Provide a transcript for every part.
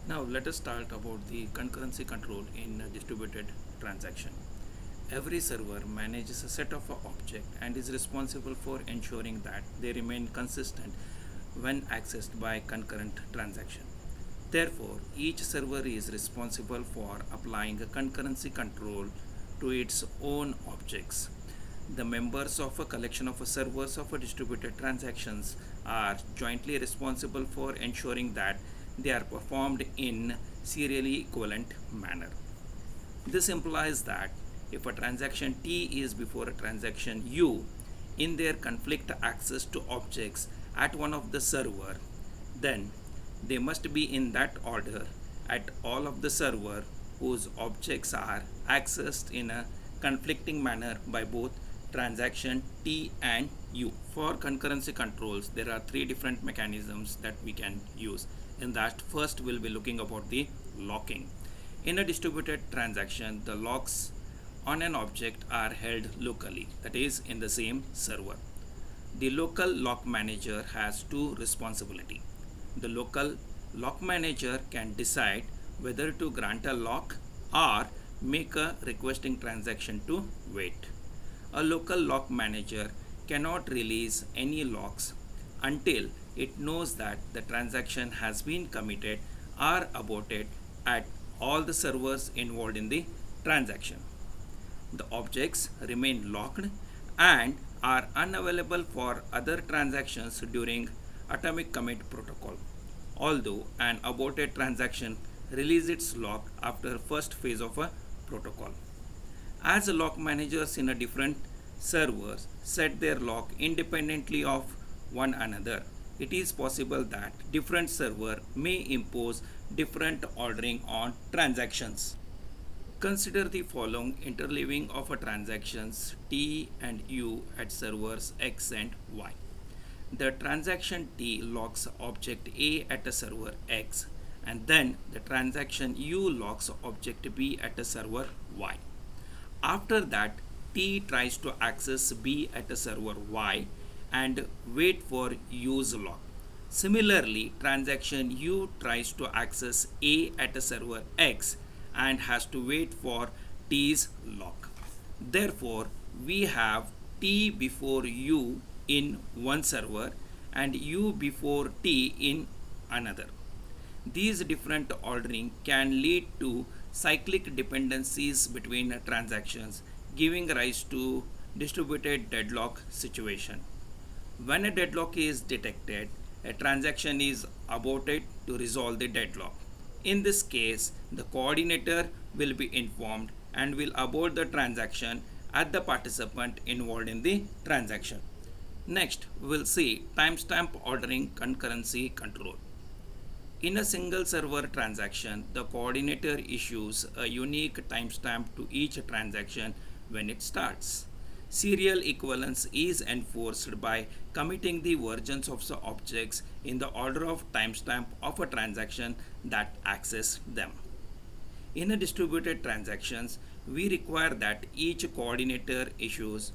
Now let us start about the concurrency control in a distributed transaction. Every server manages a set of objects and is responsible for ensuring that they remain consistent when accessed by concurrent transaction. Therefore, each server is responsible for applying a concurrency control to its own objects. The members of a collection of servers of a distributed transactions are jointly responsible for ensuring that they are performed in serially equivalent manner. This implies that if a transaction T is before a transaction U in their conflict access to objects at one of the server, then they must be in that order at all of the server whose objects are accessed in a conflicting manner by both transaction T and U. For concurrency controls, there are three different mechanisms that we can use. In that, first we'll be looking about the locking. In a distributed transaction, the locks on an object are held locally, that is in the same server. The local lock manager has two responsibilities. The local lock manager can decide whether to grant a lock or make a requesting transaction to wait. A local lock manager cannot release any locks until it knows that the transaction has been committed or aborted at all the servers involved in the transaction. The objects remain locked and are unavailable for other transactions during atomic commit protocol, although an aborted transaction releases its lock after first phase of a protocol. As lock managers in a different servers set their lock independently of one another, it is possible that different server may impose different ordering on transactions. Consider the following interleaving of a transactions T and U at servers X and Y. The transaction T locks object A at a server X, and then the transaction U locks object B at a server Y. After that, T tries to access B at a server Y and wait for U's lock. Similarly, transaction U tries to access A at a server X and has to wait for T's lock. Therefore, we have T before U in one server and U before T in another. These different ordering can lead to cyclic dependencies between transactions, giving rise to distributed deadlock situation. When a deadlock is detected, a transaction is aborted to resolve the deadlock. In this case, the coordinator will be informed and will abort the transaction at the participant involved in the transaction. Next, we will see timestamp ordering concurrency control. In a single server transaction, the coordinator issues a unique timestamp to each transaction when it starts. Serial equivalence is enforced by committing the versions of the objects in the order of timestamp of a transaction that access them. In a distributed transactions, we require that each coordinator issues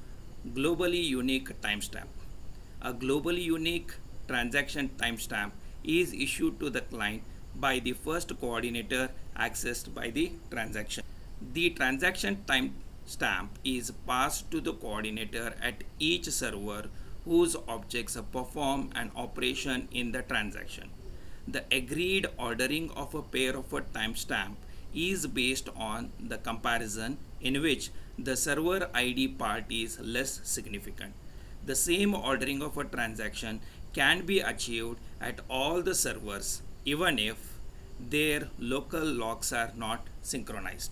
globally unique timestamp. A globally unique transaction timestamp is issued to the client by the first coordinator accessed by the transaction. The transaction timestamp is passed to the coordinator at each server whose objects perform an operation in the transaction. The agreed ordering of a pair of a timestamp is based on the comparison in which the server ID part is less significant. The same ordering of a transaction can be achieved at all the servers even if their local locks are not synchronized.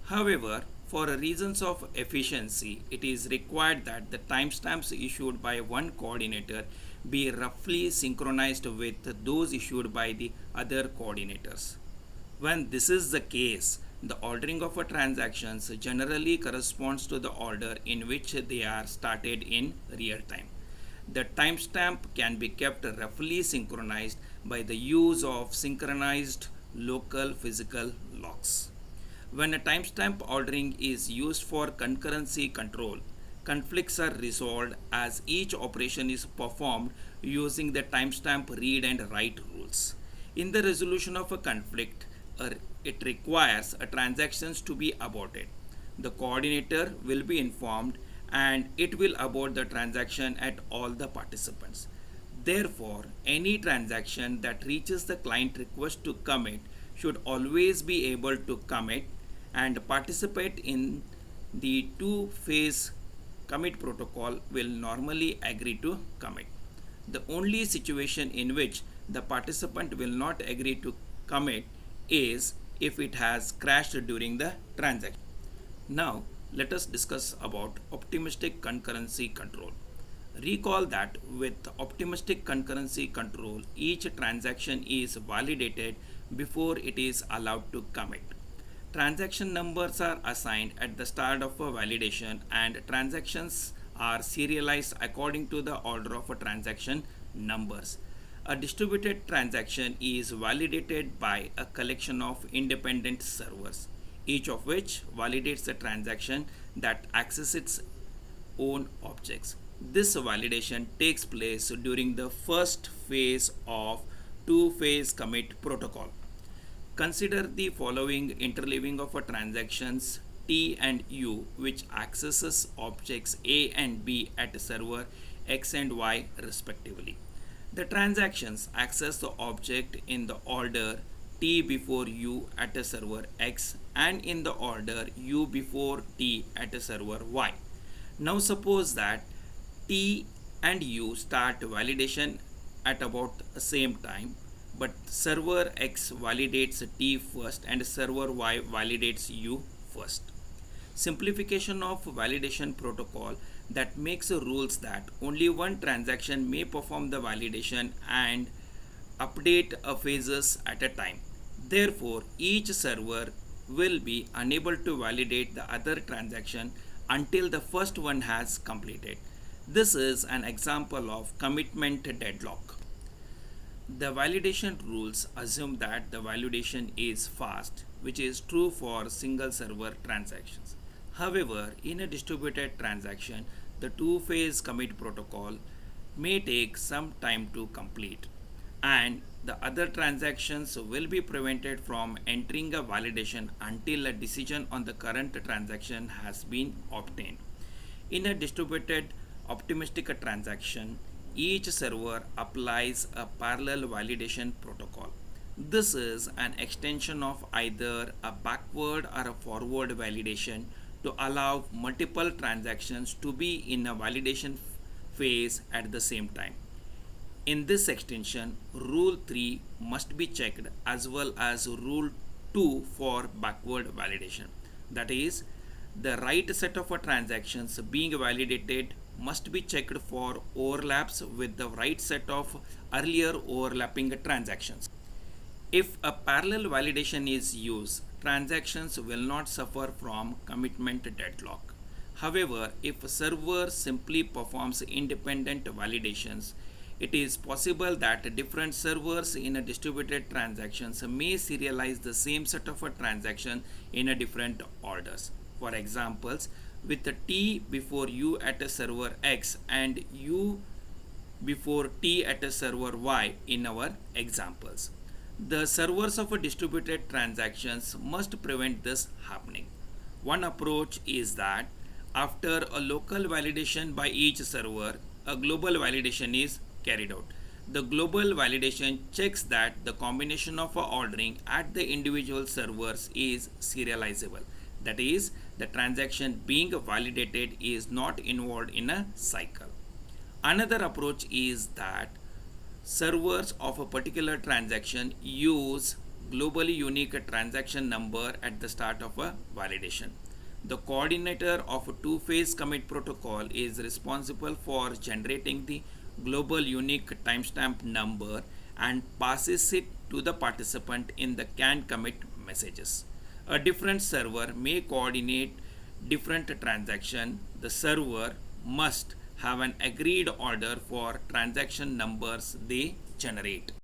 However, for reasons of efficiency, it is required that the timestamps issued by one coordinator be roughly synchronized with those issued by the other coordinators. When this is the case, the ordering of a transactions generally corresponds to the order in which they are started in real time. The timestamp can be kept roughly synchronized by the use of synchronized local physical locks. When a timestamp ordering is used for concurrency control, conflicts are resolved as each operation is performed using the timestamp read and write rules. In the resolution of a conflict, it requires a transactions to be aborted. The coordinator will be informed and it will abort the transaction at all the participants. Therefore, any transaction that reaches the client request to commit should always be able to commit and participate in the two-phase commit protocol will normally agree to commit. The only situation in which the participant will not agree to commit is if it has crashed during the transaction. Now, let us discuss about optimistic concurrency control. Recall that with optimistic concurrency control, each transaction is validated before it is allowed to commit. Transaction numbers are assigned at the start of a validation and transactions are serialized according to the order of a transaction numbers. A distributed transaction is validated by a collection of independent servers, each of which validates the transaction that accesses its own objects. This validation takes place during the first phase of two-phase commit protocol. Consider the following interleaving of a transactions T and U which accesses objects A and B at server X and Y respectively. The transactions access the object in the order T before U at a server X and in the order U before T at a server Y. Now suppose that T and U start validation at about the same time, but server X validates T first and server Y validates U first. Simplification of validation protocol that makes rules that only one transaction may perform the validation and update phases at a time. Therefore, each server will be unable to validate the other transaction until the first one has completed. This is an example of commitment deadlock. The validation rules assume that the validation is fast, which is true for single server transactions. However, in a distributed transaction, the two-phase commit protocol may take some time to complete, and the other transactions will be prevented from entering a validation until a decision on the current transaction has been obtained. In a distributed optimistic transaction, each server applies a parallel validation protocol. This is an extension of either a backward or a forward validation to allow multiple transactions to be in a validation phase at the same time. In this extension, Rule 3 must be checked as well as Rule 2 for backward validation. That is, the right set of transactions being validated must be checked for overlaps with the right set of earlier overlapping transactions. If a parallel validation is used, transactions will not suffer from commitment deadlock. However, if a server simply performs independent validations, it is possible that different servers in a distributed transactions may serialize the same set of a transaction in a different orders. For examples, with a T before U at a server X and U before T at a server Y in our examples. The servers of a distributed transactions must prevent this happening. One approach is that after a local validation by each server, a global validation is carried out. The global validation checks that the combination of ordering at the individual servers is serializable. That is, the transaction being validated is not involved in a cycle. Another approach is that servers of a particular transaction use globally unique transaction number at the start of a validation. The coordinator of a two-phase commit protocol is responsible for generating the global unique timestamp number and passes it to the participant in the can commit messages. A different server may coordinate different transaction. The server must have an agreed order for transaction numbers they generate.